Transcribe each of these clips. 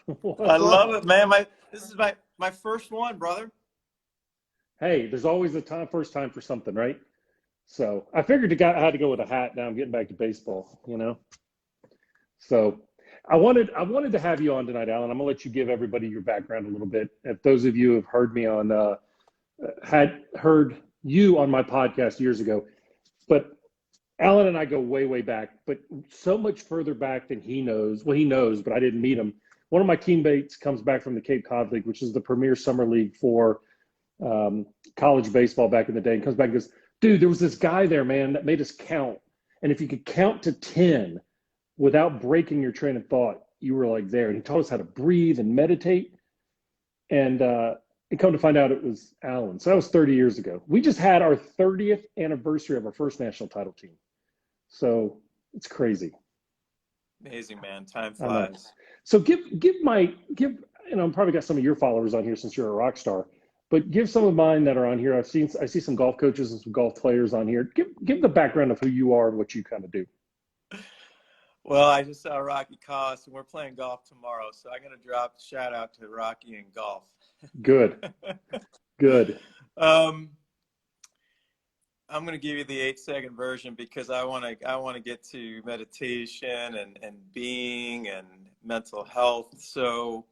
I love it, man. This is my first one, brother. Hey, there's always a first time for something, right? So I figured I had to go with a hat. Now I'm getting back to baseball, you know. So I wanted to have you on tonight, Alan. I'm gonna let you give everybody your background a little bit. If those of you have heard me on had heard you on my podcast years ago, but Alan and I go way, way back, but so much further back than he knows. Well, he knows, but I didn't meet him. One of my teammates comes back from the Cape Cod League, which is the premier summer league for college baseball back in the day, and comes back and goes, dude, there was this guy there, man, that made us count. And if you could count to 10 without breaking your train of thought, you were like there. And he taught us how to breathe and meditate. And come to find out it was Alan. So that was 30 years ago. We just had our 30th anniversary of our first national title team. So it's crazy. Amazing, man. Time flies. So give I'm probably got some of your followers on here since you're a rock star, but give some of mine that are on here. I see some golf coaches and some golf players on here. Give the background of who you are and what you kind of do. Well, I just saw Rocky Cost, and we're playing golf tomorrow, so I'm going to drop a shout out to Rocky and golf. Good. I'm going to give you the 8-second version because I want to get to meditation and being and mental health. So,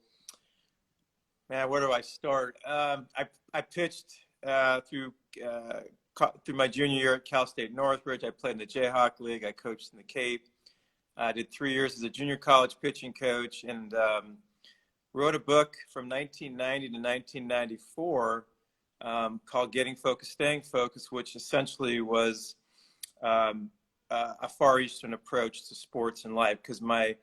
man, where do I start? I pitched through my junior year at Cal State Northridge. I played in the Jayhawk League. I coached in the Cape. I did 3 years as a junior college pitching coach, and wrote a book from 1990 to 1994 called Getting Focused, Staying Focused, which essentially was a Far Eastern approach to sports and life, because my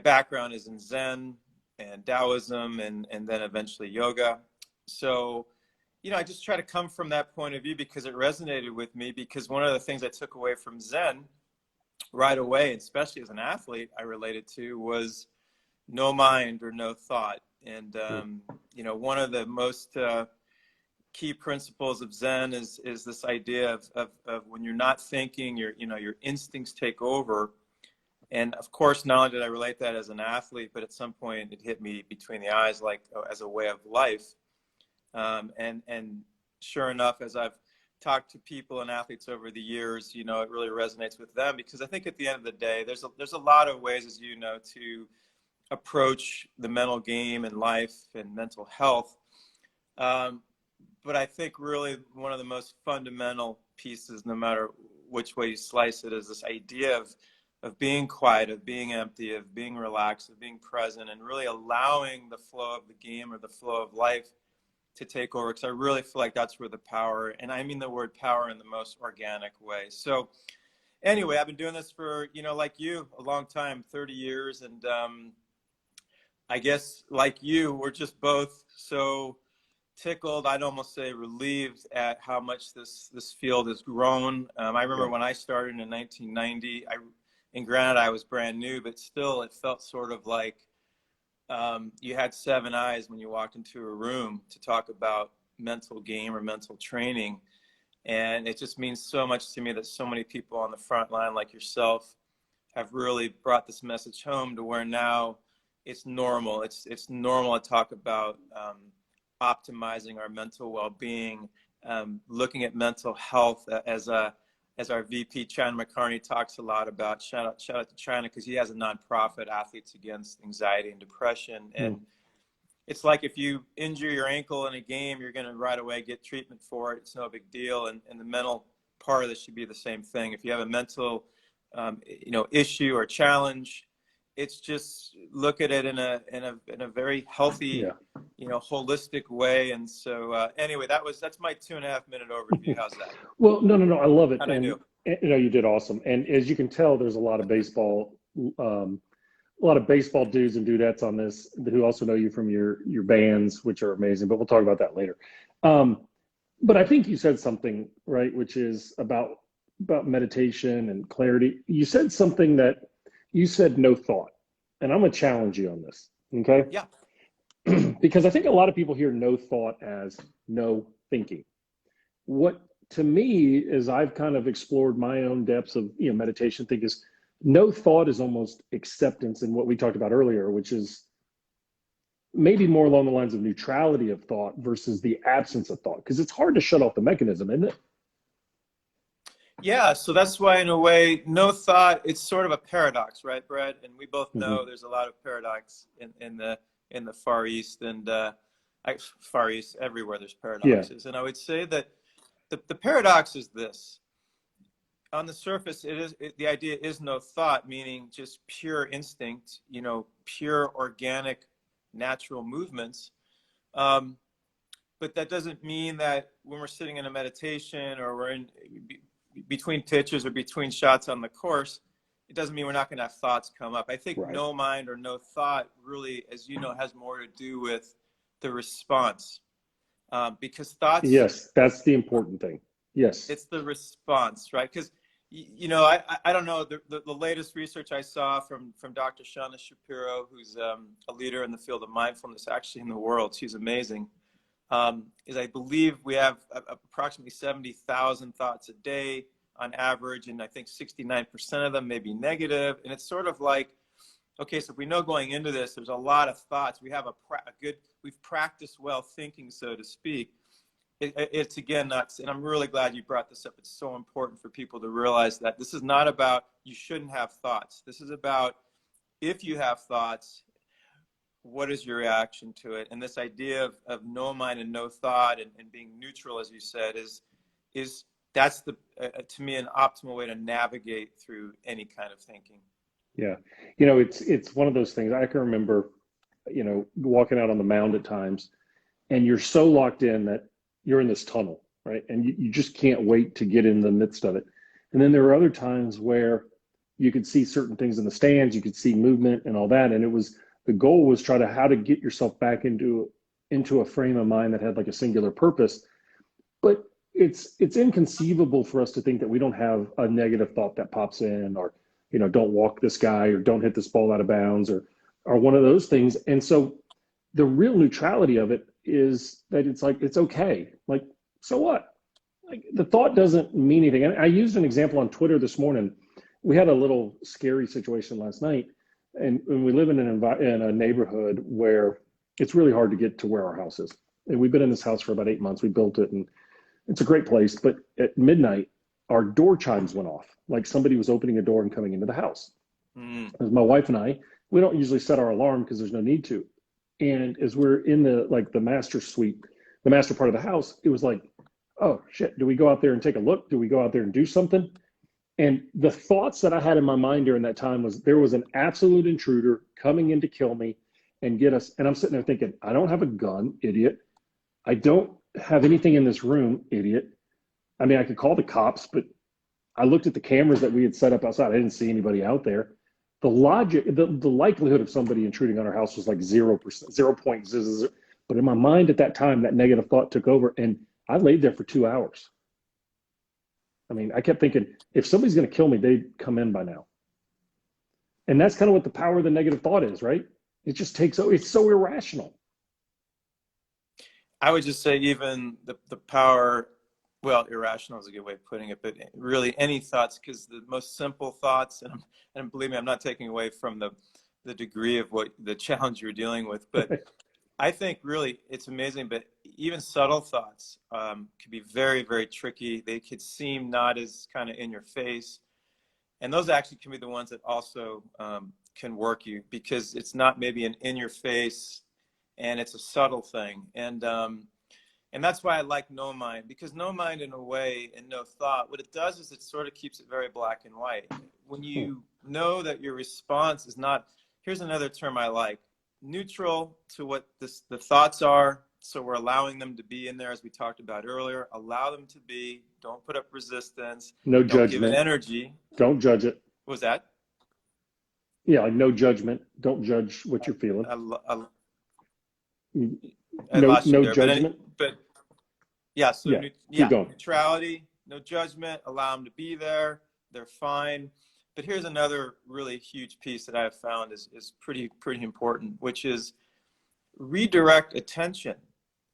background is in Zen and Taoism and then eventually yoga. So, I just try to come from that point of view because it resonated with me, because one of the things I took away from Zen right away, especially as an athlete, I related to was no mind or no thought. And, one of the most key principles of Zen is this idea of when you're not thinking, your instincts take over. And of course, not only did I relate that as an athlete, but at some point it hit me between the eyes, like as a way of life. And sure enough, as I've talked to people and athletes over the years, it really resonates with them, because I think at the end of the day, there's a lot of ways, as you know, to approach the mental game and life and mental health. But I think really one of the most fundamental pieces, no matter which way you slice it, is this idea of being quiet, of being empty, of being relaxed, of being present, and really allowing the flow of the game or the flow of life to take over, because I really feel like that's where the power, and I mean the word power in the most organic way. So anyway, I've been doing this for, like you, a long time, 30 years. And I guess like you, we're just both so tickled, I'd almost say relieved at how much this field has grown. I remember when I started in 1990, and granted I was brand new, but still it felt sort of like you had 7 eyes when you walked into a room to talk about mental game or mental training. And it just means so much to me that so many people on the front line like yourself have really brought this message home to where now it's normal. It's normal to talk about optimizing our mental well-being, looking at mental health as our VP, China McCarney, talks a lot about. Shout out to China, because he has a nonprofit, Athletes Against Anxiety and Depression. And it's like if you injure your ankle in a game, you're going to right away get treatment for it. It's no big deal. And the mental part of this should be the same thing. If you have a mental issue or challenge, it's just look at it in a very healthy, holistic way. And so anyway, that's my 2.5 minute overview. How's that? Well, no, I love it. How'd I do? You did awesome. And as you can tell, there's a lot of baseball dudes and dudettes on this who also know you from your bands, which are amazing, but we'll talk about that later. But I think you said something, right, which is about meditation and clarity. You said something that you said no thought, and I'm going to challenge you on this. Okay. Yeah. Because I think a lot of people hear no thought as no thinking. What to me, as I've kind of explored my own depths of meditation, think is no thought is almost acceptance in what we talked about earlier, which is maybe more along the lines of neutrality of thought versus the absence of thought, because it's hard to shut off the mechanism, isn't it? Yeah, so that's why, in a way, no thought. It's sort of a paradox, right, Brett? And we both Mm-hmm. know there's a lot of paradox in the Far East, and Far East everywhere. There's Yeah. paradoxes, and I would say that the paradox is this: on the surface, the idea is no thought, meaning just pure instinct, pure organic, natural movements. Um, but that doesn't mean that when we're sitting in a meditation or we're in between pitches or between shots on the course, it doesn't mean we're not going to have thoughts come up. I think Right. no mind or no thought really, as you know, has more to do with the response, because thoughts, Yes, that's the important thing. Yes. it's the response, right? Because I don't know, the latest research I saw from Dr. Shana Shapiro, who's a leader in the field of mindfulness, actually in the world. She's amazing. Is I believe we have approximately 70,000 thoughts a day on average, and I think 69% of them may be negative. And it's sort of like, okay, so if we know going into this, there's a lot of thoughts. We have we've practiced well thinking, so to speak. It's again not, and I'm really glad you brought this up. It's so important for people to realize that this is not about you shouldn't have thoughts. This is about if you have thoughts, what is your reaction to it? And this idea of no mind and no thought and being neutral, as you said, is that's to me, an optimal way to navigate through any kind of thinking. Yeah. It's one of those things. I can remember, walking out on the mound at times, and you're so locked in that you're in this tunnel, right? And you just can't wait to get in the midst of it. And then there are other times where you could see certain things in the stands, you could see movement and all that. And the goal was how to get yourself back into a frame of mind that had like a singular purpose. But it's inconceivable for us to think that we don't have a negative thought that pops in, or don't walk this guy, or don't hit this ball out of bounds, or one of those things. And so the real neutrality of it is that it's like, it's okay. Like, so what? Like, the thought doesn't mean anything. And I used an example on Twitter this morning. We had a little scary situation last night, and we live in a neighborhood where it's really hard to get to where our house is. And we've been in this house for about 8 months. We built it, and it's a great place. But at midnight, our door chimes went off, like somebody was opening a door and coming into the house. As my wife and I, we don't usually set our alarm because there's no need to. And as we're in the master suite, the master part of the house, it was like, oh shit, do we go out there and take a look? Do we go out there and do something? And the thoughts that I had in my mind during that time was there was an absolute intruder coming in to kill me and get us. And I'm sitting there thinking, I don't have a gun, idiot. I don't have anything in this room, idiot. I mean, I could call the cops, but I looked at the cameras that we had set up outside. I didn't see anybody out there. The likelihood of somebody intruding on our house was like 0%, 0.0. But in my mind at that time, that negative thought took over, and I laid there for 2 hours. I mean, I kept thinking, if somebody's going to kill me, they'd come in by now. And that's kind of what the power of the negative thought is, right? It just it's so irrational. I would just say even the power, well, irrational is a good way of putting it, but really any thoughts, because the most simple thoughts, and believe me, I'm not taking away from the degree of what the challenge you're dealing with, but I think really it's amazing, but even subtle thoughts could be very, very tricky. They could seem not as kind of in your face. And those actually can be the ones that also can work you, because it's not maybe an in your face, and it's a subtle thing. And that's why I like no mind, because no mind in a way and no thought, what it does is it sort of keeps it very black and white. When you know that your response is not, here's another term I like, neutral to what the thoughts are. So we're allowing them to be in there, as we talked about earlier. Allow them to be. Don't put up resistance. No don't give it judgment. Energy. Don't judge it. What was that? Yeah, like no judgment. Don't judge what you're feeling. I lost you no there, judgment. But yeah, so keep going. Neutrality, no judgment. Allow them to be there. They're fine. But here's another really huge piece that I've found is pretty important, which is redirect attention.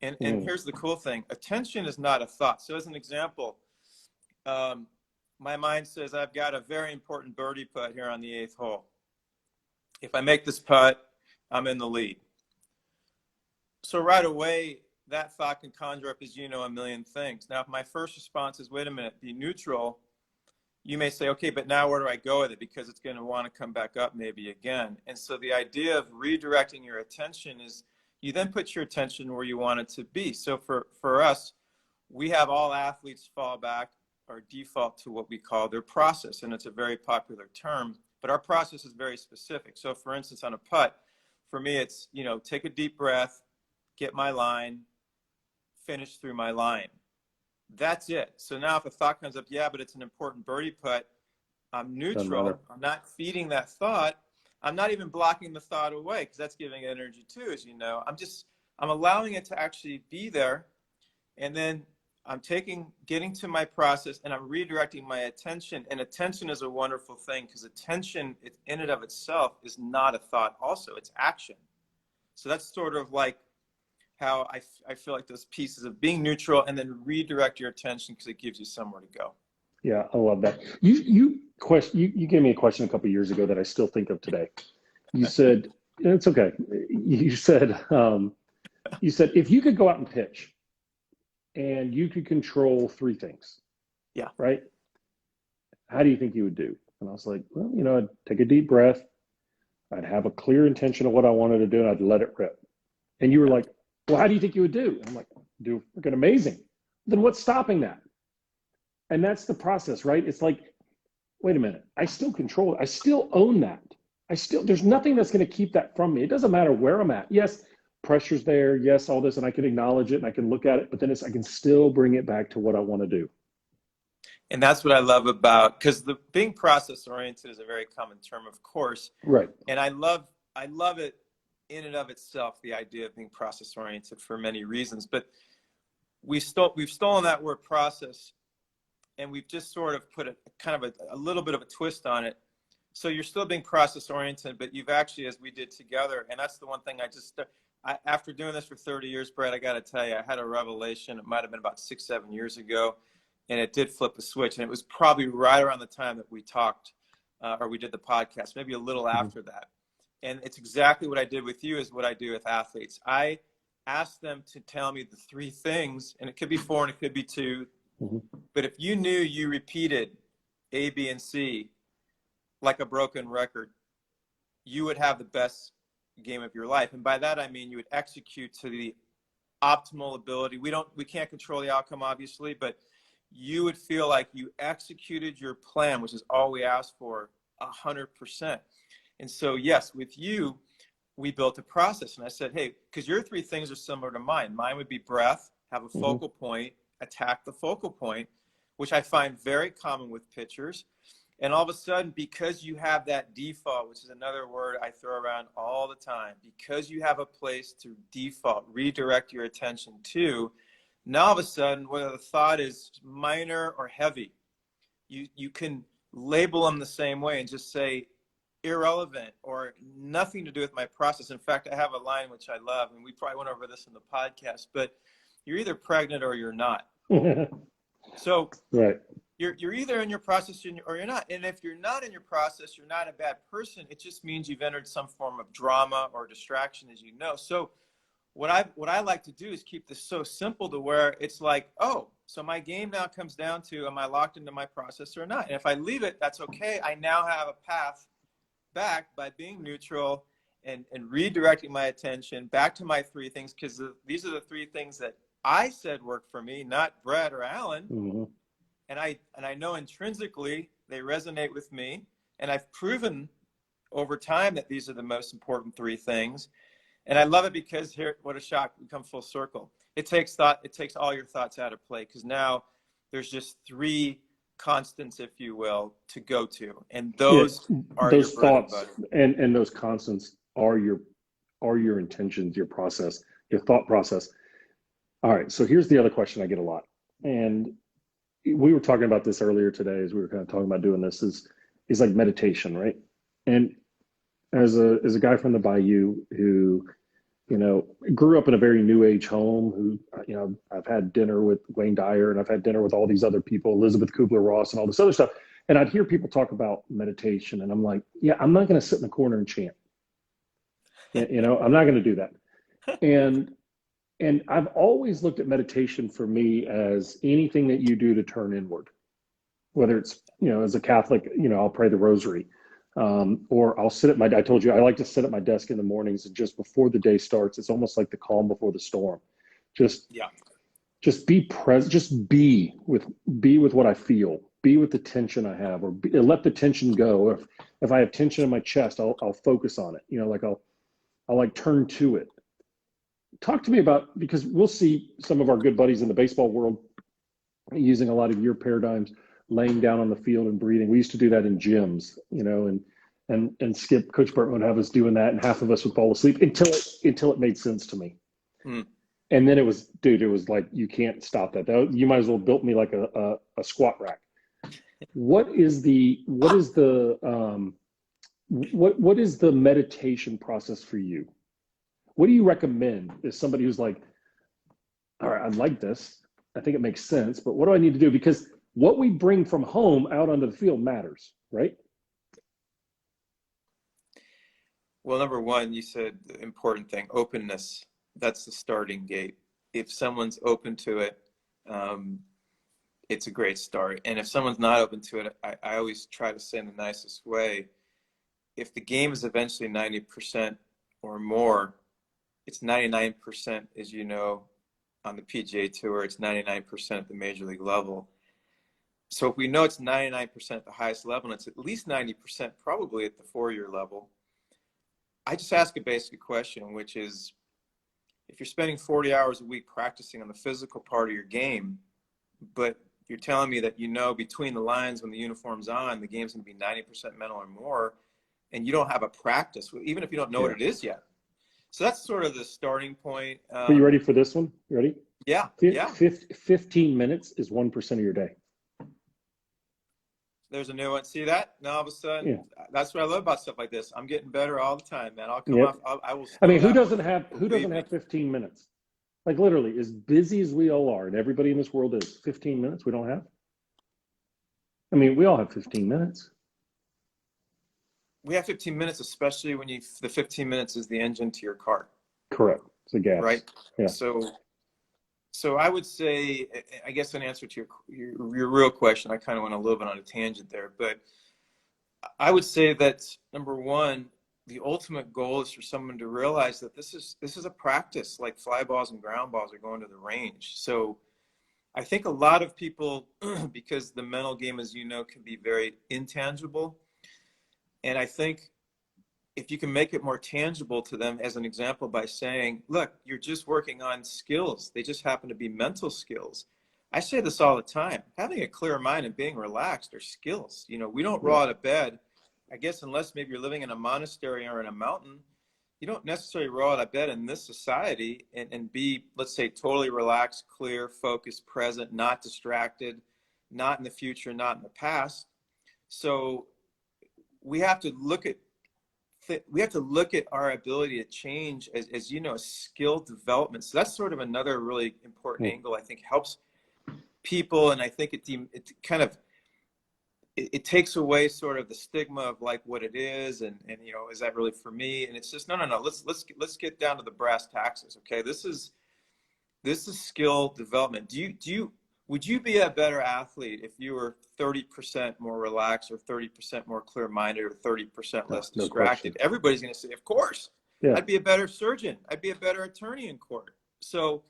And here's the cool thing. Attention is not a thought. So as an example, my mind says I've got a very important birdie putt here on the 8th hole. If I make this putt, I'm in the lead. So right away, that thought can conjure up, as you know, a million things. Now, if my first response is, wait a minute, be neutral, you may say, okay, but now where do I go with it? Because it's going to want to come back up maybe again. And so the idea of redirecting your attention is you then put your attention where you want it to be. So for us, we have all athletes fall back or default to what we call their process. And it's a very popular term, but our process is very specific. So for instance, on a putt, for me, it's, you know, take a deep breath, get my line, finish through my line. That's it. So now if a thought comes up, yeah, but it's an important birdie putt, I'm neutral. I'm not feeding that thought. I'm not even blocking the thought away because that's giving it energy too, as you know. I'm allowing it to actually be there. And then I'm getting to my process and I'm redirecting my attention. And attention is a wonderful thing because attention in and of itself is not a thought also, it's action. So that's sort of like how I feel like those pieces of being neutral and then redirect your attention because it gives you somewhere to go. Yeah, I love that. You gave me a question a couple of years ago that I still think of today. You said, it's okay. You said if you could go out and pitch and you could control three things, yeah, right? How do you think you would do? And I was like, well, you know, I'd take a deep breath. I'd have a clear intention of what I wanted to do and I'd let it rip. And you were like, well, how do you think you would do? And I'm like, do freaking amazing. Then what's stopping that? And that's the process, right? It's like, wait a minute, I still control it. I still own that. There's nothing that's going to keep that from me. It doesn't matter where I'm at. Yes, pressure's there. Yes, all this, and I can acknowledge it and I can look at it, but then I can still bring it back to what I want to do. And that's what I love about, because the being process oriented is a very common term, of course. Right. And I love it in and of itself, the idea of being process oriented for many reasons. But we've stolen that word process and we've just sort of put a little bit of a twist on it. So you're still being process oriented, but you've actually, as we did together, and that's the one thing after doing this for 30 years, Brett, I got to tell you, I had a revelation. It might've been about 6-7 years ago. And it did flip a switch. And it was probably right around the time that we talked or we did the podcast, maybe a little after that. And it's exactly what I did with you is what I do with athletes. I asked them to tell me the three things, and it could be 4 and it could be 2. Mm-hmm. But if you knew you repeated A, B, and C like a broken record, you would have the best game of your life. And by that, I mean you would execute to the optimal ability. We can't control the outcome, obviously, but you would feel like you executed your plan, which is all we asked for, 100%. And so, yes, with you, we built a process. And I said, hey, because your three things are similar to mine. Mine would be breath, have a focal point, attack the focal point, which I find very common with pitchers. And all of a sudden, because you have that default, which is another word I throw around all the time, because you have a place to default, redirect your attention to, now all of a sudden, whether the thought is minor or heavy, you can label them the same way and just say irrelevant or nothing to do with my process. In fact, I have a line which I love, and we probably went over this in the podcast, but you're either pregnant or you're not. So right. You're either in your process or you're not. And if you're not in your process, you're not a bad person. It just means you've entered some form of drama or distraction, as you know. So what I like to do is keep this so simple to where it's like, oh, so my game now comes down to, am I locked into my process or not? And if I leave it, that's okay. I now have a path back by being neutral and redirecting my attention back to my three things, because these are the three things that I said work for me, not Brett or Alan. Mm-hmm. And I know intrinsically they resonate with me. And I've proven over time that these are the most important three things. And I love it because here, what a shock, we come full circle. It takes all your thoughts out of play, because now there's just three constants, if you will, to go to. And those are those your thoughts and those constants are your intentions, your process, your thought process. All right. So here's the other question I get a lot. And we were talking about this earlier today as we were kind of talking about doing this is like meditation, right? And as a guy from the Bayou who, you know, grew up in a very new age home, who, you know, I've had dinner with Wayne Dyer and I've had dinner with all these other people, Elizabeth Kubler-Ross and all this other stuff. And I'd hear people talk about meditation and I'm like, yeah, I'm not going to sit in the corner and chant. You know, I'm not going to do that. And And I've always looked at meditation for me as anything that you do to turn inward, whether it's, as a Catholic, I'll pray the rosary. Or I'll sit at I told you, I like to sit at my desk in the mornings and just before the day starts, it's almost like the calm before the storm. Just, Yeah. just be present, just be with what I feel, be with the tension I have, or let the tension go. If I have tension in my chest, I'll focus on it. Like I'll like turn to it. Talk to me about, because we'll see some of our good buddies in the baseball world using a lot of your paradigms, laying down on the field and breathing. We used to do that in gyms, and Skip, Coach Burton would have us doing that, and half of us would fall asleep until it made sense to me. Mm. And then it was like, you can't stop that. You might as well built me like a squat rack. What is the meditation process for you? What do you recommend as somebody who's like, all right, I like this, I think it makes sense, but what do I need to do? Because what we bring from home out onto the field matters, right? Well, number one, you said the important thing, openness. That's the starting gate. If someone's open to it, it's a great start. And if someone's not open to it, I always try to say in the nicest way, if the game is eventually 90% or more, it's 99%, as you know, on the PGA Tour, it's 99% at the major league level. So if we know it's 99% at the highest level, and it's at least 90% probably at the 4-year level, I just ask a basic question, which is, if you're spending 40 hours a week practicing on the physical part of your game, but you're telling me that between the lines when the uniform's on, the game's going to be 90% mental or more, and you don't have a practice, even if you don't know what it is yet. So that's sort of the starting point. Are you ready for this one? You ready? Yeah. 15 minutes is 1% of your day. There's a new one. See that? Now all of a sudden, that's what I love about stuff like this. I'm getting better all the time, man. I'll come off. I will. I mean, who doesn't have 15 minutes? Like literally, as busy as we all are, and everybody in this world is, 15 minutes we don't have. I mean, we all have 15 minutes. We have 15 minutes, especially when the 15 minutes is the engine to your car. Correct. It's the gas. Right. Yeah. So I would say, I guess, in answer to your real question, I kind of went a little bit on a tangent there, but I would say that number one, the ultimate goal is for someone to realize that this is a practice, like fly balls and ground balls are going to the range. So I think a lot of people, because the mental game, as you know, can be very intangible. And I think if you can make it more tangible to them, as an example, by saying, look, you're just working on skills. They just happen to be mental skills. I say this all the time. Having a clear mind and being relaxed are skills. We don't roll out of bed, I guess, unless maybe you're living in a monastery or in a mountain. You don't necessarily roll out of bed in this society and be, let's say, totally relaxed, clear, focused, present, not distracted, not in the future, not in the past. So we have to look at our ability to change as skill development. So that's sort of another really important angle, I think, helps people. And I think it takes away sort of the stigma of like what it is. And is that really for me? And it's just, no. Let's get down to the brass taxes. Okay. This is skill development. Would you be a better athlete if you were 30% more relaxed or 30% more clear-minded or 30% less distracted? No, everybody's going to say, of course. Yeah. I'd be a better surgeon. I'd be a better attorney in court. So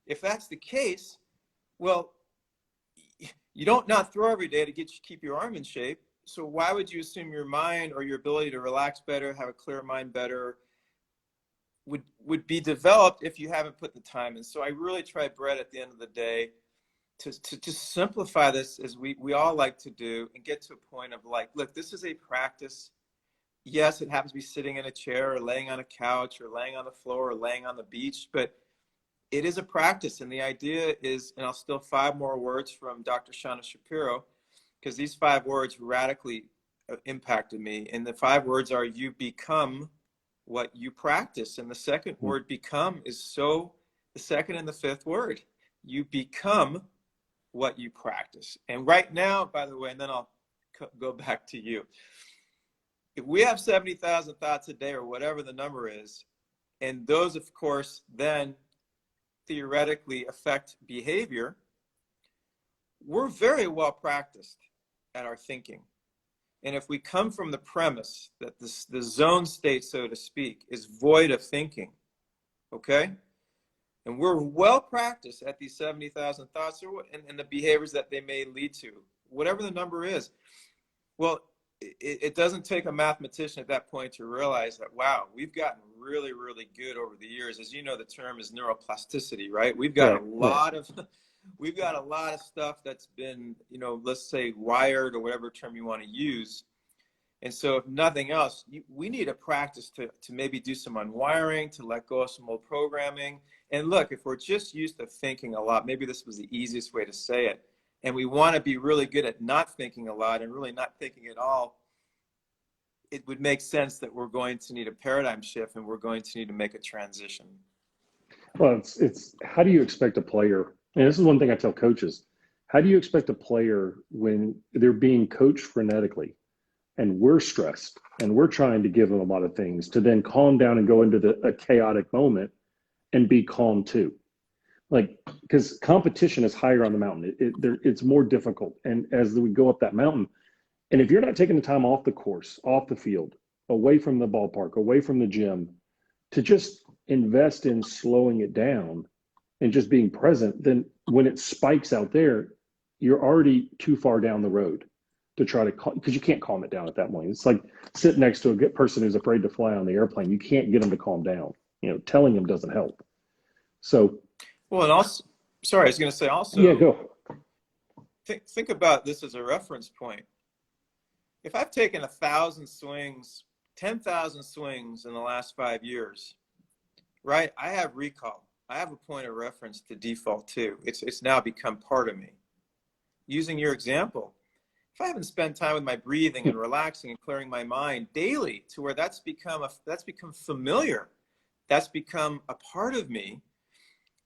if that's the case, well, you don't not throw every day to keep your arm in shape. So why would you assume your mind or your ability to relax better, have a clear mind better, would be developed if you haven't put the time in? So I really try, Bhrett, at the end of the day, to simplify this, as we all like to do, and get to a point of like, look, this is a practice. Yes, it happens to be sitting in a chair or laying on a couch or laying on the floor or laying on the beach, but it is a practice. And the idea is, and I'll steal 5 more words from Dr. Shauna Shapiro, because these 5 words radically impacted me. And the 5 words are, you become what you practice. And the second word, become, is the second and the 5th word. You become what you practice. And right now, by the way, and then I'll go back to you. If we have 70,000 thoughts a day or whatever the number is, and those, of course, then theoretically affect behavior, we're very well practiced at our thinking. And if we come from the premise that the zone state, so to speak, is void of thinking, okay? And we're well practiced at these 70,000 thoughts and the behaviors that they may lead to, whatever the number is. Well, it doesn't take a mathematician at that point to realize that, wow, we've gotten really, really good over the years. As you know, the term is neuroplasticity, right? We've got we've got a lot of stuff that's been, you know, let's say wired or whatever term you want to use. And so if nothing else, we need a practice to maybe do some unwiring, to let go of some old programming. And look, if we're just used to thinking a lot, maybe this was the easiest way to say it, and we want to be really good at not thinking a lot and really not thinking at all, it would make sense that we're going to need a paradigm shift and we're going to need to make a transition. Well, it's how do you expect a player, and this is one thing I tell coaches, how do you expect a player when they're being coached frenetically and we're stressed and we're trying to give them a lot of things to then calm down and go into a chaotic moment and be calm too? Like, because competition is higher on the mountain. It's more difficult. And as we go up that mountain, and if you're not taking the time off the course, off the field, away from the ballpark, away from the gym, to just invest in slowing it down and just being present, then when it spikes out there, you're already too far down the road to try to because you can't calm it down at that point. It's like sitting next to a good person who's afraid to fly on the airplane. You can't get them to calm down. You know, telling them doesn't help. So, well, and also, sorry, I was going to say also, yeah, go. Think about this as a reference point. If I've taken 1,000 swings, 10,000 swings in the last 5 years, right? I have recall. I have a point of reference to default to. It's now become part of me. Using your example, if I haven't spent time with my breathing and relaxing and clearing my mind daily to where that's become familiar, that's become a part of me,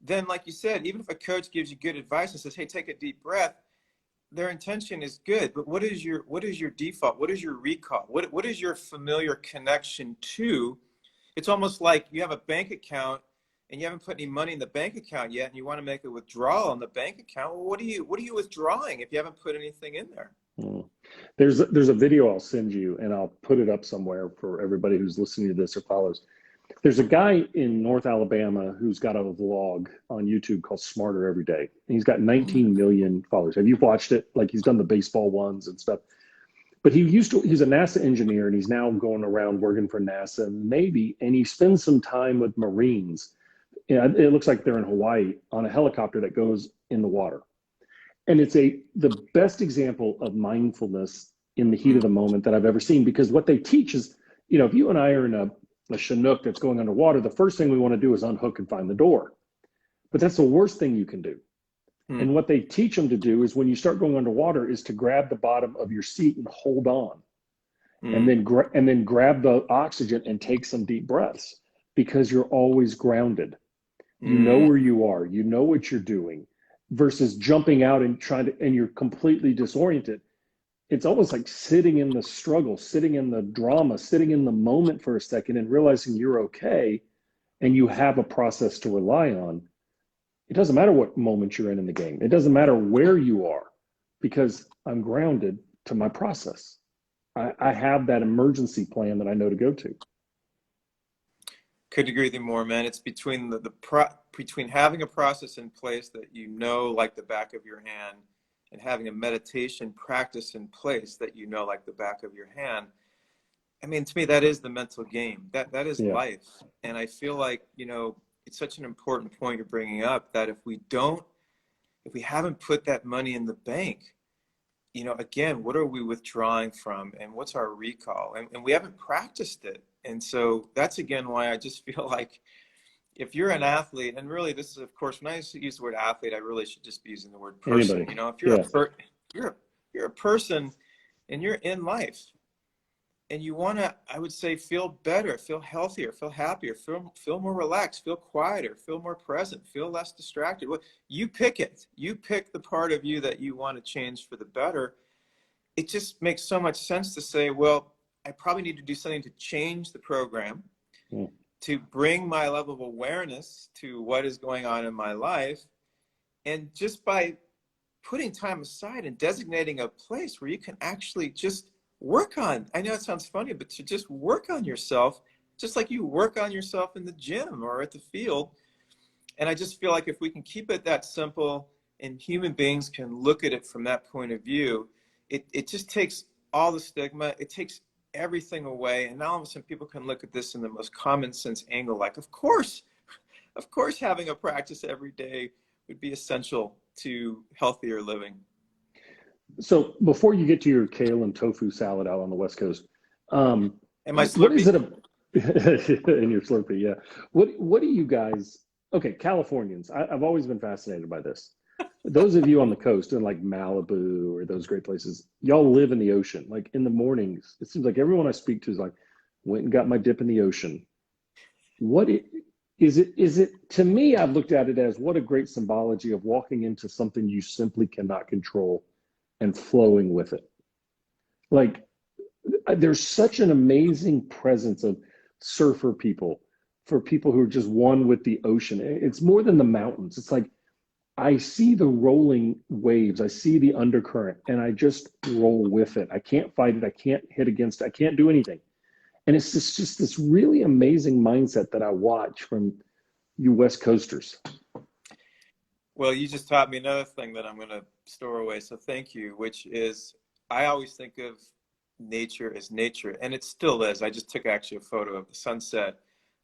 then like you said, even if a coach gives you good advice and says, hey, take a deep breath, their intention is good, but what is your default? What is your recall? What is your familiar connection to? It's almost like you have a bank account and you haven't put any money in the bank account yet, and you want to make a withdrawal on the bank account. Well, what are you withdrawing if you haven't put anything in there? There's a video I'll send you, and I'll put it up somewhere for everybody who's listening to this or follows. There's a guy in North Alabama who's got a vlog on YouTube called Smarter Every Day. And he's got 19 million followers. Have you watched it? Like, he's done the baseball ones and stuff. But he's a NASA engineer, and he's now going around working for NASA and Navy, and he spends some time with Marines. You know, it looks like they're in Hawaii on a helicopter that goes in the water. And it's the best example of mindfulness in the heat of the moment that I've ever seen, because what they teach is, you know, if you and I are in a Chinook that's going underwater, the first thing we want to do is unhook and find the door. But that's the worst thing you can do. And what they teach them to do is when you start going underwater is to grab the bottom of your seat and hold on, and then grab the oxygen and take some deep breaths, because you're always grounded. You know where you are, you know what you're doing, versus jumping out and and you're completely disoriented. It's almost like sitting in the struggle, sitting in the drama, sitting in the moment for a second and realizing you're okay and you have a process to rely on. It doesn't matter what moment you're in the game. It doesn't matter where you are, because I'm grounded to my process. I have that emergency plan that I know to go to. Couldn't agree with you more, man. It's between between having a process in place that you know like the back of your hand, and having a meditation practice in place that you know like the back of your hand. I mean, to me, that is the mental game. That is life. And I feel like, you know, it's such an important point you're bringing up, that if we haven't put that money in the bank, you know, again, what are we withdrawing from, and what's our recall? And we haven't practiced it. And so that's, again, why I just feel like if you're an athlete, and really this is, of course, when I use the word athlete, I really should just be using the word person. Anybody. You know, if you're a person and you're in life, and you want to, I would say, feel better, feel healthier, feel happier, feel more relaxed, feel quieter, feel more present, feel less distracted. Well, you pick it. You pick the part of you that you want to change for the better. It just makes so much sense to say, well, I probably need to do something to change the program. to bring my level of awareness to what is going on in my life. And just by putting time aside and designating a place where you can actually just work on, I know it sounds funny, but to just work on yourself, just like you work on yourself in the gym or at the field. And I just feel like if we can keep it that simple and human beings can look at it from that point of view, it just takes all the stigma, it takes everything away. And now all of a sudden people can look at this in the most common sense angle, like, of course, having a practice every day would be essential to healthier living. So before you get to your kale and tofu salad out on the West Coast, And my what is Slurpee. it in your Slurpee? Yeah. What do you guys? Okay, Californians. I've always been fascinated by this. Those of you on the coast in like Malibu or those great places, y'all live in the ocean. Like in the mornings, it seems like everyone I speak to is like, went and got my dip in the ocean. Is it to me, I've looked at it as what a great symbology of walking into something you simply cannot control and flowing with it. Like there's such an amazing presence of surfer people, for people who are just one with the ocean. It's more than the mountains. It's like I see the rolling waves, I see the undercurrent, and I just roll with it. I can't fight it. I can't hit against it. I can't do anything. And it's just this really amazing mindset that I watch from you West Coasters. Well, you just taught me another thing that I'm going to store away. So thank you, which is I always think of nature as nature, and it still is. I just took actually a photo of the sunset.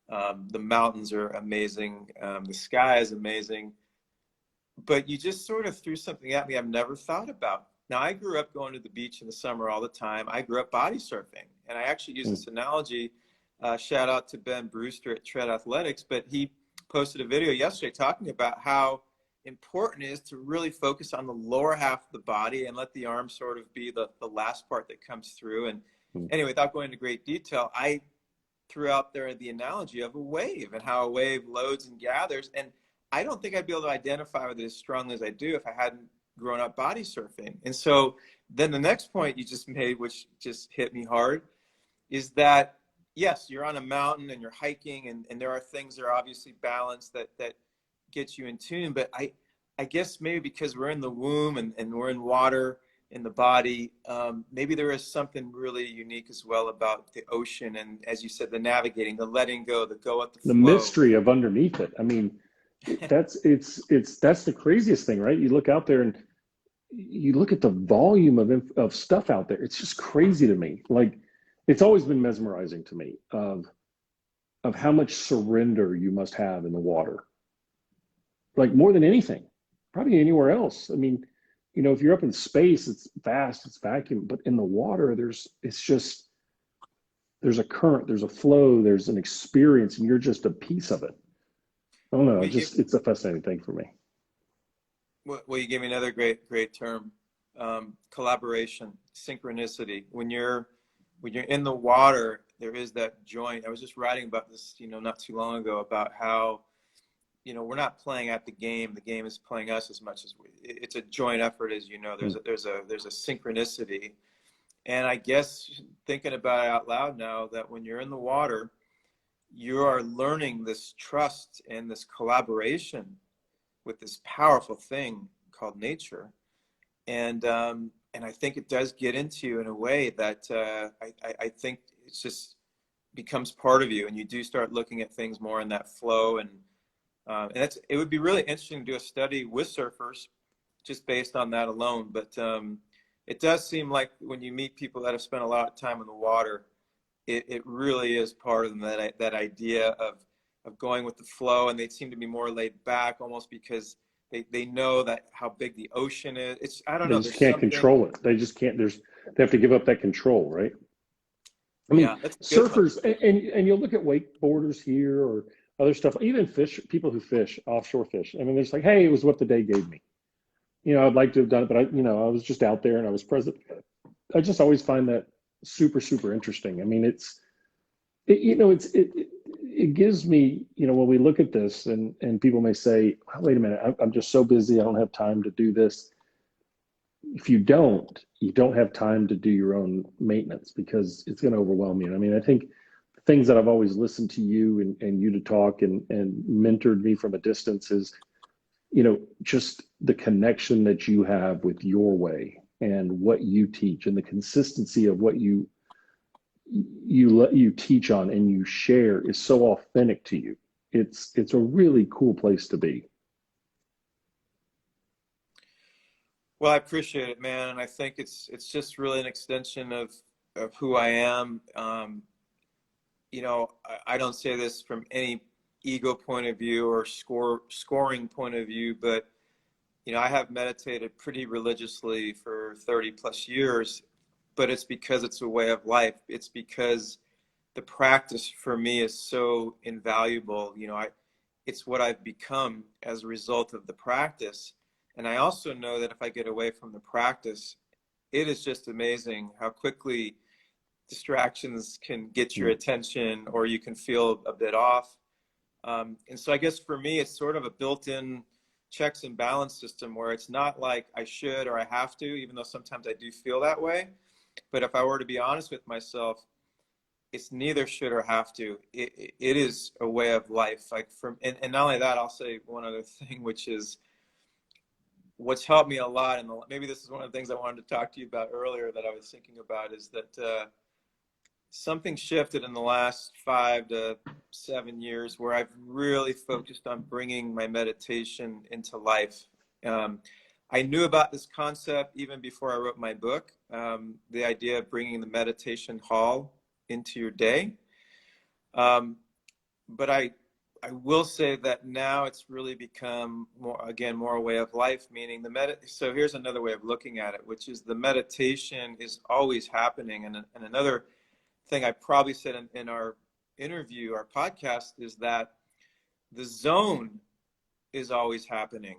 The mountains are amazing. The sky is amazing. But you just sort of threw something at me I've never thought about. Now, I grew up going to the beach in the summer all the time. I grew up body surfing. And I actually use this analogy. Shout out to Ben Brewster at Tread Athletics. But he posted a video yesterday talking about how important it is to really focus on the lower half of the body and let the arms sort of be the last part that comes through. And anyway, without going into great detail, I threw out there the analogy of a wave and how a wave loads and gathers. And I don't think I'd be able to identify with it as strongly as I do if I hadn't grown up body surfing. And so then the next point you just made, which just hit me hard, is that, yes, you're on a mountain and you're hiking, and there are things that are obviously balanced that get you in tune. But I guess maybe because we're in the womb and we're in water in the body, maybe there is something really unique as well about the ocean. And as you said, the navigating, the letting go, the go with the flow. The mystery of underneath it. I mean, that's the craziest thing, right? You look out there and you look at the volume of stuff out there. It's just crazy to me. Like it's always been mesmerizing to me of how much surrender you must have in the water. Like more than anything, probably anywhere else. I mean, you know, if you're up in space, it's vast, it's vacuum, but in the water, there's a current, there's a flow, there's an experience, and you're just a piece of it. I don't know. It's a fascinating thing for me. Well, you gave me another great term, collaboration, synchronicity. When you're in the water, there is that joint. I was just writing about this, not too long ago, about how, we're not playing at the game is playing us as much as it's a joint effort, as you know. There's a synchronicity, and I guess thinking about it out loud now, that when you're in the water, you are learning this trust and this collaboration with this powerful thing called nature. And I think it does get into you in a way that I think it's just becomes part of you, and you do start looking at things more in that flow. And it would be really interesting to do a study with surfers just based on that alone. But it does seem like when you meet people that have spent a lot of time in the water, it really is part of them, that idea of going with the flow, and they seem to be more laid back, almost because they know that how big the ocean is. I don't know. They just can't control it. They just can't. They have to give up that control, right? I mean, surfers, and you'll look at wakeboarders here or other stuff, even people who fish, offshore fish. I mean, they're just like, hey, it was what the day gave me. I'd like to have done it, but I was just out there and I was present. I just always find that super, super interesting. I mean, it gives me, when we look at this and people may say, oh, wait a minute, I'm just so busy. I don't have time to do this. If you don't have time to do your own maintenance, because it's going to overwhelm you. I mean, I think the things that I've always listened to you and you to talk and mentored me from a distance is, just the connection that you have with your way and what you teach and the consistency of what you teach on and you share is so authentic to you. It's a really cool place to be. Well, I appreciate it, man, and I think it's just really an extension of who I am. I don't say this from any ego point of view or scoring point of view, but I have meditated pretty religiously for 30 plus years, but it's because it's a way of life. It's because the practice for me is so invaluable. It's what I've become as a result of the practice. And I also know that if I get away from the practice, it is just amazing how quickly distractions can get your attention, or you can feel a bit off. And so I guess for me, it's sort of a built-in checks and balance system where it's not like I should or I have to, even though sometimes I do feel that way. But if I were to be honest with myself, it's neither should or have to. It is a way of life. And not only that, I'll say one other thing, which is what's helped me a lot. And maybe this is one of the things I wanted to talk to you about earlier that I was thinking about, is that something shifted in the last 5 to 7 years where I've really focused on bringing my meditation into life. I knew about this concept even before I wrote my book, the idea of bringing the meditation hall into your day. But I will say that now it's really become more a way of life, meaning so here's another way of looking at it, which is the meditation is always happening. And another thing I probably said in our interview, our podcast, is that the zone is always happening.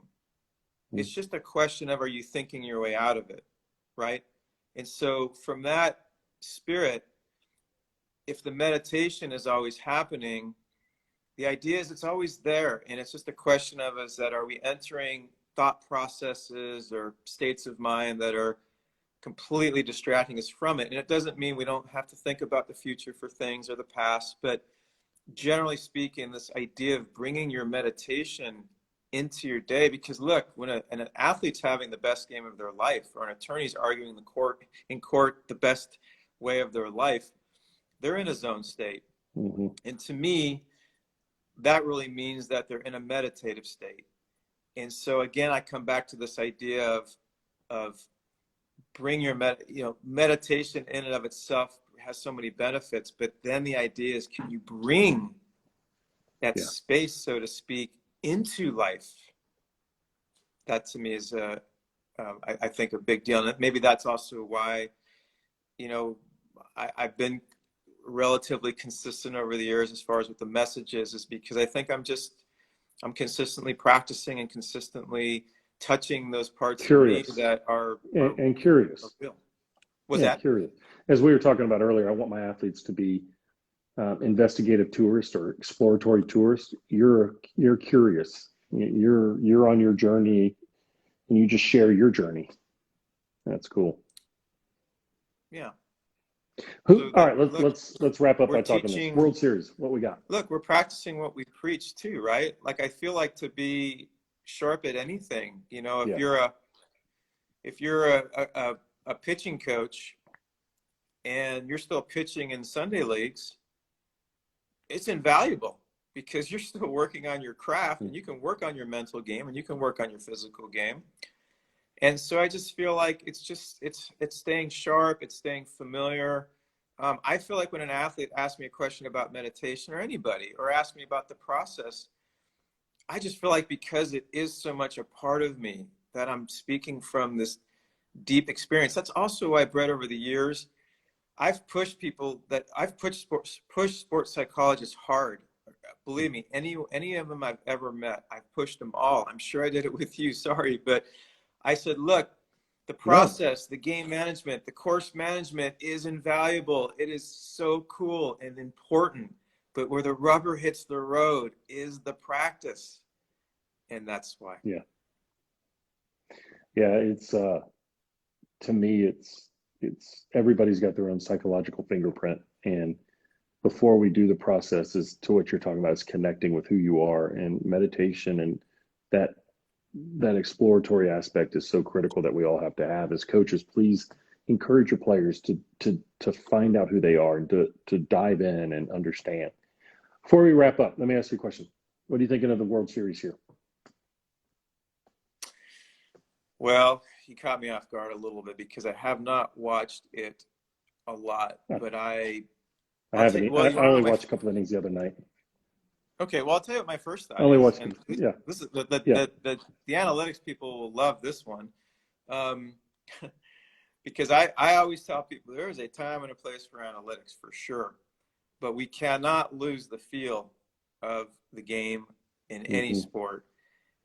It's just a question of, are you thinking your way out of it, right? And so from that spirit, if the meditation is always happening, the idea is it's always there. And it's just a question of are we entering thought processes or states of mind that are completely distracting us from it? And it doesn't mean we don't have to think about the future for things or the past, but generally speaking, this idea of bringing your meditation into your day, because look, when an athlete's having the best game of their life, or an attorney's arguing in court the best way of their life, they're in a zone state. Mm-hmm. And to me, that really means that they're in a meditative state. And so again, I come back to this idea of bring your meditation in and of itself has so many benefits, but then the idea is, can you bring that space, so to speak, into life? That to me is I think a big deal. And maybe that's also why I've been relatively consistent over the years as far as what the message is because I think I'm consistently practicing and consistently touching those parts curious. of me that are curious. Are real. What's that? Curious. As we were talking about earlier, I want my athletes to be investigative tourists or exploratory tourists. You're curious. You're on your journey, and you just share your journey. That's cool. Yeah. All right, let's wrap up by talking this World Series. What we got? Look, we're practicing what we preach too, right? Like, I feel like to be sharp at anything, if you're a pitching coach and you're still pitching in Sunday leagues, it's invaluable because you're still working on your craft, and you can work on your mental game and you can work on your physical game. And so I just feel like it's staying sharp, it's staying familiar. I feel like when an athlete asks me a question about meditation, or anybody, or asks me about the process, I just feel like because it is so much a part of me, that I'm speaking from this deep experience. That's also why, Bhrett, over the years, I've pushed sports psychologists hard. Believe me, any of them I've ever met, I've pushed them all. I'm sure I did it with you. Sorry, but I said, look, the process, the game management, the course management is invaluable. It is so cool and important. But where the rubber hits the road is the practice. And that's why. Yeah. Yeah, it's to me, it's everybody's got their own psychological fingerprint, and before we do the process is to what you're talking about is connecting with who you are, and meditation and that that exploratory aspect is so critical that we all have to have as coaches. Please encourage your players to find out who they are and to dive in and understand. Before we wrap up, let me ask you a question. What are you thinking of the World Series here? Well, you caught me off guard a little bit because I have not watched it a lot, but I I'll tell you, haven't. well, I you want to know only my, watched a couple of innings the other night. okay, well, I'll tell you what my first I thought only is, watched. and Yeah, this is yeah. the analytics people will love this one. Um, because I always tell people there is a time and a place for analytics for sure, but we cannot lose the feel of the game in any Mm-hmm. sport.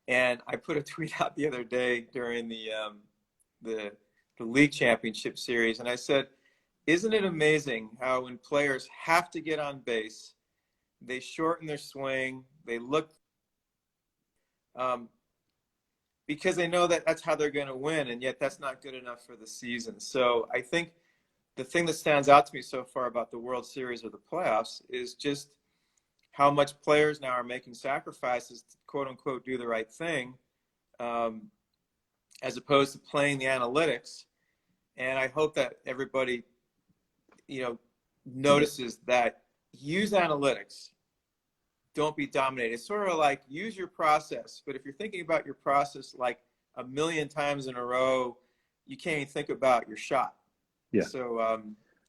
And I put a tweet out the other day during the the league championship series, and I said, "Isn't it amazing how when players have to get on base, they shorten their swing, they look um, because they know that that's how they're going to win, and yet that's not good enough for the season." So I think the thing that stands out to me so far about the World Series or the playoffs is just how much players now are making sacrifices to quote unquote do the right thing, um, as opposed to playing the analytics. And I hope that everybody, notices that use analytics. Don't be dominated. It's sort of like use your process. But if you're thinking about your process like a million times in a row, you can't even think about your shot. Yeah. So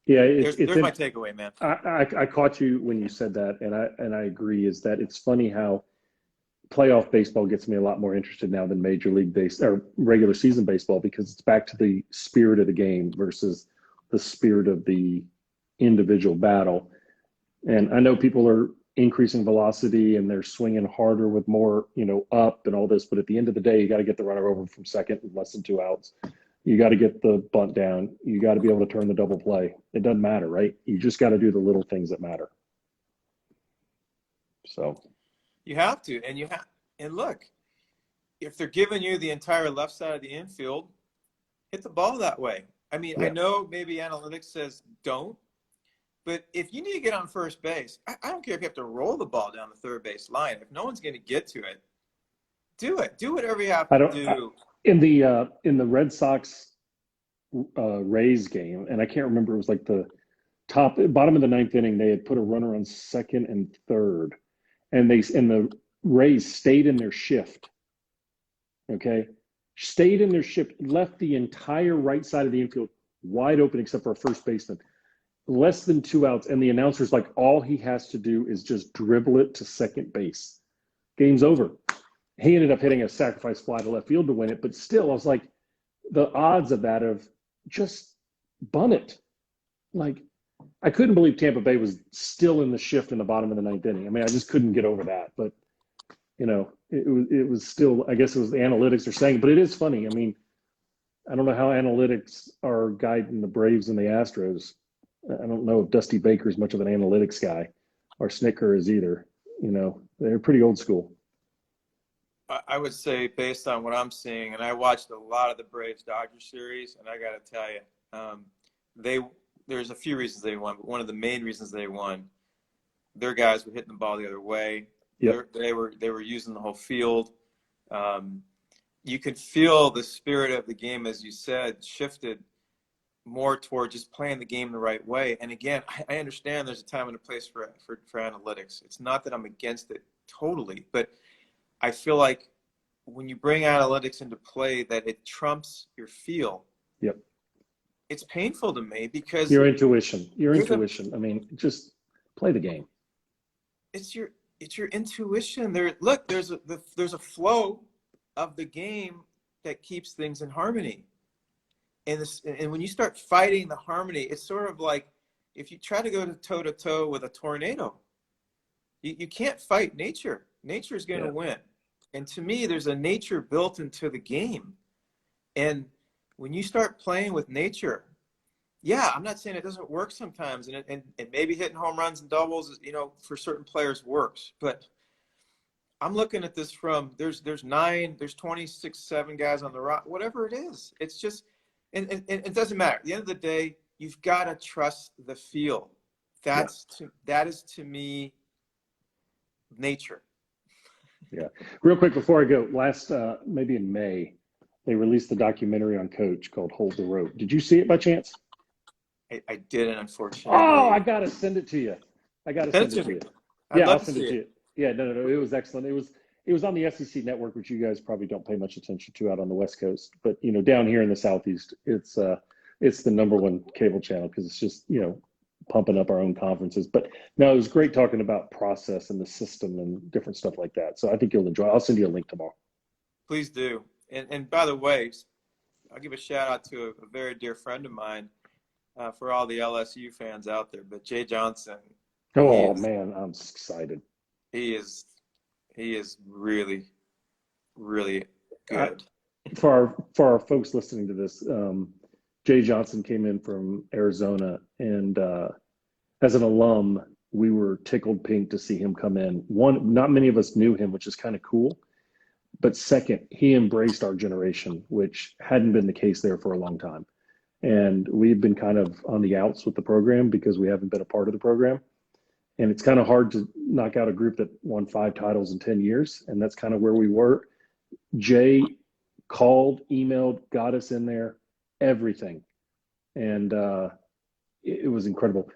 Yeah. there's my takeaway, man. I caught you when you said that, and I agree. Is that it's funny how playoff baseball gets me a lot more interested now than major league base or regular season baseball, because it's back to the spirit of the game versus the spirit of the individual battle. And I know people are increasing velocity and they're swinging harder with more, up and all this. But at the end of the day, you got to get the runner over from second with less than 2 outs. You got to get the bunt down. You got to be able to turn the double play. It doesn't matter, right? You just got to do the little things that matter. So You have to, and look, if they're giving you the entire left side of the infield, hit the ball that way. I mean, I yeah, know maybe analytics says don't, but if you need to get on first base, I don't care if you have to roll the ball down the third base line. If no one's going to get to it, do it. Do whatever you have I to don't do. in the Red Sox Rays game, and I can't remember. It was like the bottom of the ninth inning. They had put a runner on second and third, and the Rays stayed in their shift. Okay, stayed in their shift, left the entire right side of the infield wide open except for a first baseman. Less than 2 outs, and the announcer's like, all he has to do is just dribble it to second base. Game's over. He ended up hitting a sacrifice fly to left field to win it, but still, I was like, the odds of that of just bunt it. Like, I couldn't believe Tampa Bay was still in the shift in the bottom of the ninth inning. I mean, I just couldn't get over that. But it was still, I guess it was the analytics are saying, but it is funny. I mean, I don't know how analytics are guiding the Braves and the Astros. I don't know if Dusty Baker is much of an analytics guy, or Snicker is either. They're pretty old school. I would say based on what I'm seeing, and I watched a lot of the Braves Dodgers series, and I got to tell you, there's a few reasons they won, but one of the main reasons they won, their guys were hitting the ball the other way. Yep. They were using the whole field. You could feel the spirit of the game, as you said, shifted more toward just playing the game the right way. And again, I understand there's a time and a place for analytics. It's not that I'm against it totally, but I feel like when you bring analytics into play, that it trumps your feel. Yep. It's painful to me because Your intuition. I mean, just play the game. It's your intuition. There's a flow of the game that keeps things in harmony. And when you start fighting the harmony, it's sort of like if you try to go toe to toe with a tornado, you can't fight nature. Nature is going to win. And to me, there's a nature built into the game. And when you start playing with nature, I'm not saying it doesn't work sometimes, and maybe hitting home runs and doubles, for certain players works. But I'm looking at this from there's 26, 7 guys on the rock, whatever it is. It's just, and it doesn't matter. At the end of the day, you've got to trust the feel. Yeah. that is to me nature. Yeah. Real quick before I go, last maybe in May, they released the documentary on Coach called Hold the Rope. Did you see it by chance? I didn't, Oh, I unfortunately. gotta send it to you. I gotta Send it send it to to me. you. I'd Yeah, love I'll to send it see to it. you. Yeah, no. It was excellent. It was on the SEC network, which you guys probably don't pay much attention to out on the West Coast. But down here in the Southeast, it's the number one cable channel because it's just pumping up our own conferences. But no, it was great talking about process and the system and different stuff like that. So I think you'll enjoy it. I'll send you a link tomorrow. Please do. And by the way, I'll give a shout out to a very dear friend of mine, for all the LSU fans out there. But Jay Johnson, he Oh is man, I'm excited. he is he is really, really I, good. for our folks listening to this, Jay Johnson came in from Arizona, and as an alum, we were tickled pink to see him come in. One, not many of us knew him, which is kind of cool. But second, he embraced our generation, which hadn't been the case there for a long time. And we've been kind of on the outs with the program because we haven't been a part of the program. And it's kind of hard to knock out a group that won 5 titles in 10 years. And that's kind of where we were. Jay called, emailed, got us in there, everything. And it was incredible.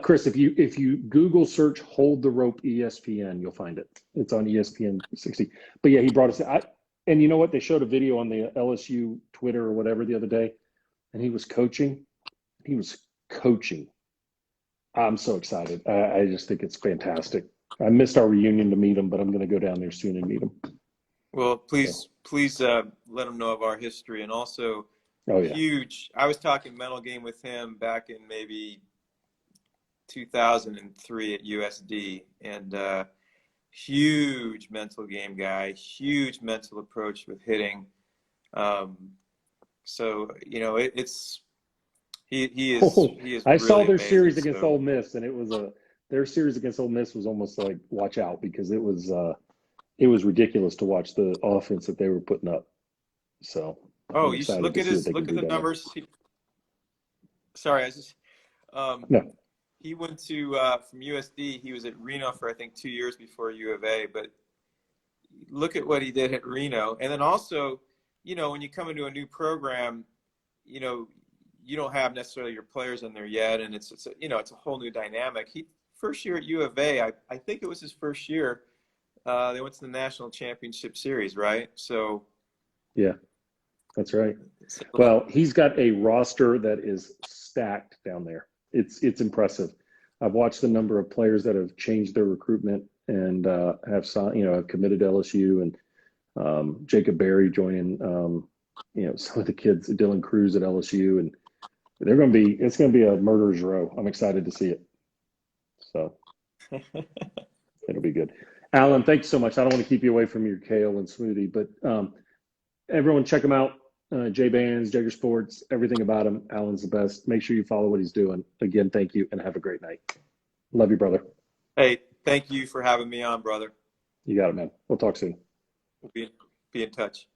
Chris, if you Google search "Hold the Rope ESPN," you'll find it. It's on ESPN 60. But yeah, he brought us. And you know what? They showed a video on the LSU Twitter or whatever the other day, and he was coaching. He was coaching. I'm so excited. I just think it's fantastic. I missed our reunion to meet him, but I'm going to go down there soon and meet him. Well, So, please let him know of our history, and also oh yeah. huge. I was talking mental game with him back in maybe 2003 at USD, and huge mental game guy, huge mental approach with hitting. So it's Oh, he is I saw really their amazing. series against So Ole Miss, and their series against Ole Miss was almost like watch out because it was ridiculous to watch the offense that they were putting up. So I'm you should excited to see what they can look at do the down there. numbers. Sorry, I just um, No, he went to from USD. He was at Reno for I think 2 years before U of A. But look at what he did at Reno, and then also, when you come into a new program, you know, you don't have necessarily your players in there yet, and it's it's a whole new dynamic. He first year at U of A, I think it was his first year. They went to the national championship series, right? So yeah, that's right. so Well, he's got a roster that is stacked down there. It's impressive. I've watched the number of players that have changed their recruitment and have signed, have committed to LSU, and Jacob Berry joining, some of the kids, Dylan Cruz at LSU, and it's going to be a murderer's row. I'm excited to see it. So it'll be good. Alan, thanks so much. I don't want to keep you away from your kale and smoothie, but everyone check him out. J Bands, Jaeger Sports, everything about him. Alan's the best. Make sure you follow what he's doing. Again, thank you and have a great night. Love you, brother. hey, thank you for having me on, brother. You got it, man. We'll talk soon. We'll be in touch.